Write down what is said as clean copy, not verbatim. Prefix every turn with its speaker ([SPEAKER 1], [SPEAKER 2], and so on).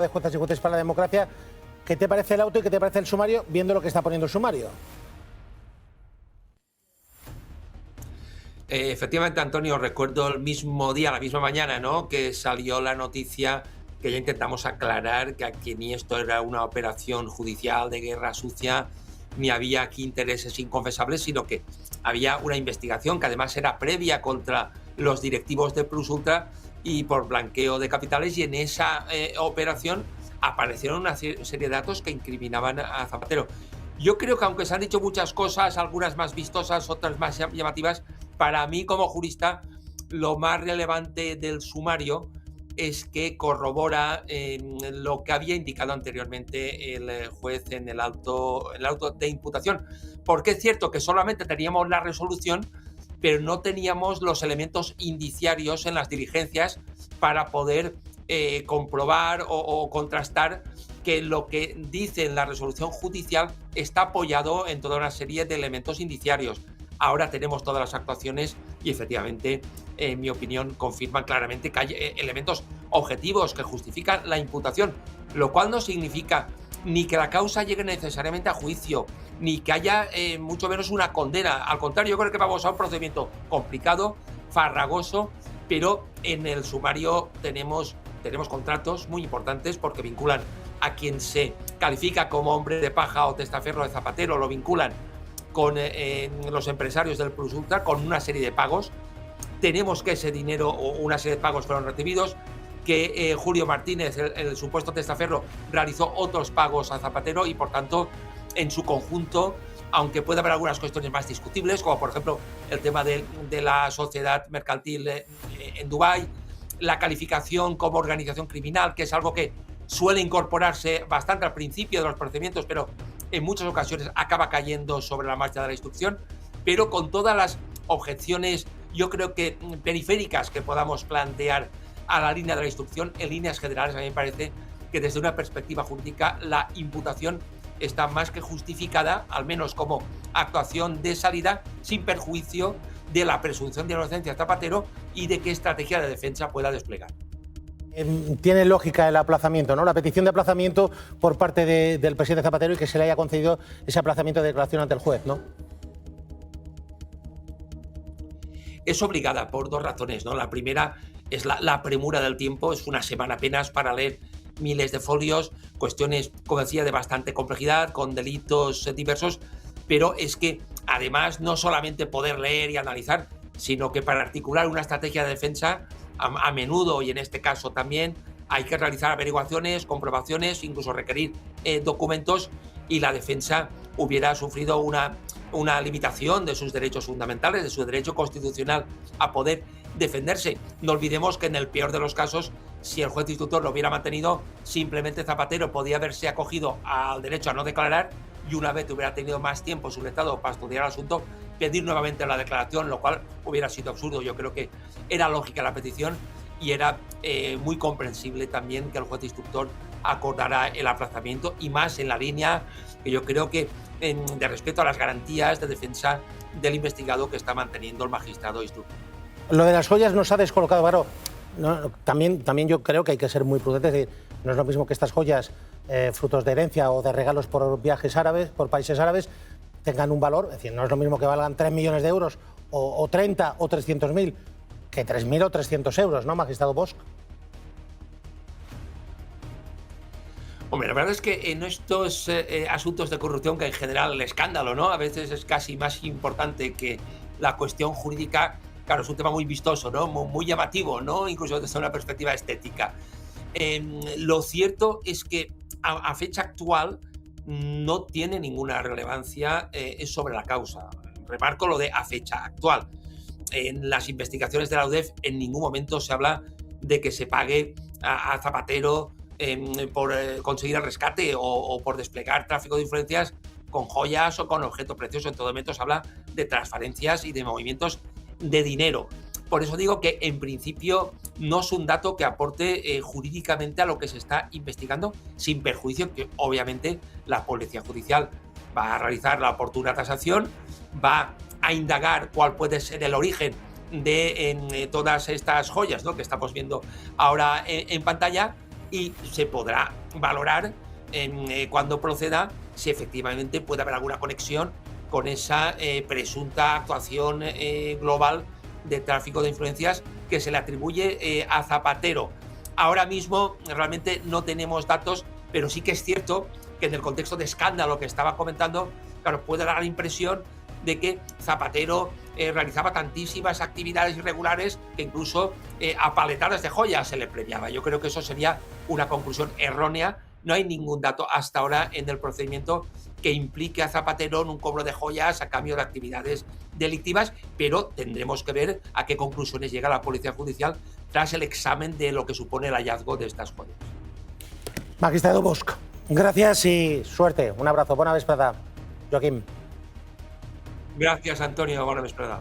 [SPEAKER 1] de jueces y jueces para la democracia. ¿Qué te parece el auto y qué te parece el sumario, viendo lo que está poniendo el sumario?
[SPEAKER 2] Efectivamente, Antonio, recuerdo el mismo día, la misma mañana, ¿no?, que salió la noticia que ya intentamos aclarar que aquí ni esto era una operación judicial de guerra sucia, ni había aquí intereses inconfesables, sino que había una investigación que además era previa contra los directivos de Plus Ultra y por blanqueo de capitales, y en esa operación aparecieron una serie de datos que incriminaban a Zapatero. Yo creo que aunque se han dicho muchas cosas, algunas más vistosas, otras más llamativas, para mí como jurista lo más relevante del sumario es que corrobora lo que había indicado anteriormente el juez en el auto de imputación. Porque es cierto que solamente teníamos la resolución, pero no teníamos los elementos indiciarios en las diligencias para poder comprobar o contrastar que lo que dice en la resolución judicial está apoyado en toda una serie de elementos indiciarios. Ahora tenemos todas las actuaciones y efectivamente, en mi opinión, confirman claramente que hay elementos objetivos que justifican la imputación, lo cual no significa ni que la causa llegue necesariamente a juicio, ni que haya mucho menos una condena. Al contrario, yo creo que vamos a un procedimiento complicado, farragoso, pero en el sumario tenemos contratos muy importantes porque vinculan a quien se califica como hombre de paja o testaferro de Zapatero, lo vinculan con los empresarios del Plus Ultra con una serie de pagos. Tenemos que ese dinero o una serie de pagos fueron recibidos, que Julio Martínez, el supuesto testaferro, realizó otros pagos a Zapatero y, por tanto, en su conjunto, aunque puede haber algunas cuestiones más discutibles, como por ejemplo el tema de la sociedad mercantil en Dubái, la calificación como organización criminal, que es algo que suele incorporarse bastante al principio de los procedimientos, pero en muchas ocasiones acaba cayendo sobre la marcha de la instrucción, pero con todas las objeciones, yo creo que periféricas que podamos plantear a la línea de la instrucción, en líneas generales a mí me parece que desde una perspectiva jurídica la imputación está más que justificada, al menos como actuación de salida, sin perjuicio de la presunción de inocencia de Zapatero y de qué estrategia de defensa pueda desplegar.
[SPEAKER 1] Tiene lógica el aplazamiento, ¿no? La petición de aplazamiento por parte del presidente Zapatero y que se le haya concedido ese aplazamiento de declaración ante el juez, ¿no?
[SPEAKER 2] Es obligada por dos razones, ¿no? La primera es la premura del tiempo, es una semana apenas para leer miles de folios, cuestiones, como decía, de bastante complejidad, con delitos diversos, pero es que además no solamente poder leer y analizar, sino que para articular una estrategia de defensa, a menudo, y en este caso también, hay que realizar averiguaciones, comprobaciones, incluso requerir documentos, y la defensa hubiera sufrido una limitación de sus derechos fundamentales, de su derecho constitucional a poder defenderse. No olvidemos que en el peor de los casos, si el juez instructor lo hubiera mantenido, simplemente Zapatero podía haberse acogido al derecho a no declarar y, una vez hubiera tenido más tiempo sobre el Estado para estudiar el asunto, pedir nuevamente la declaración, lo cual hubiera sido absurdo. Yo creo que era lógica la petición y era muy comprensible también que el juez instructor acordara el aplazamiento, y más en la línea que yo creo que de respeto a las garantías de defensa del investigado que está manteniendo el magistrado instructor.
[SPEAKER 1] Lo de las joyas nos ha descolocado, Varo. No, también yo creo que hay que ser muy prudentes. Es decir, no es lo mismo que estas joyas, frutos de herencia o de regalos por viajes árabes, por países árabes, tengan un valor. Es decir, no es lo mismo que valgan 3 millones de euros o 30 o 300.000 que 3.000 o 300 euros, ¿no, magistrado Bosch?
[SPEAKER 2] Hombre, la verdad es que en estos asuntos de corrupción, que en general el escándalo, ¿no?, a veces es casi más importante que la cuestión jurídica. Claro, es un tema muy vistoso, ¿no?, muy llamativo, ¿no?, incluso desde una perspectiva estética. Lo cierto es que a fecha actual no tiene ninguna relevancia sobre la causa. Remarco lo de a fecha actual. En las investigaciones de la UDEF en ningún momento se habla de que se pague a Zapatero por conseguir el rescate o por desplegar tráfico de influencias con joyas o con objetos preciosos. En todo momento se habla de transferencias y de movimientos de dinero. Por eso digo que en principio no es un dato que aporte jurídicamente a lo que se está investigando, sin perjuicio que obviamente la Policía Judicial va a realizar la oportuna tasación, va a indagar cuál puede ser el origen de todas estas joyas, ¿no?, que estamos viendo ahora en pantalla, y se podrá valorar cuando proceda si efectivamente puede haber alguna conexión con esa presunta actuación global de tráfico de influencias que se le atribuye a Zapatero. Ahora mismo realmente no tenemos datos, pero sí que es cierto que en el contexto de escándalo que estaba comentando, claro, puede dar la impresión de que Zapatero realizaba tantísimas actividades irregulares que incluso a paletadas de joyas se le premiaba. Yo creo que eso sería una conclusión errónea. No hay ningún dato hasta ahora en el procedimiento que implique a Zapatero en un cobro de joyas a cambio de actividades delictivas, pero tendremos que ver a qué conclusiones llega la Policía Judicial tras el examen de lo que supone el hallazgo de estas joyas.
[SPEAKER 1] Magistrado Bosch, gracias y suerte. Un abrazo. Bona vesprada, Joaquim.
[SPEAKER 2] Gracias, Antonio. Bona vesprada.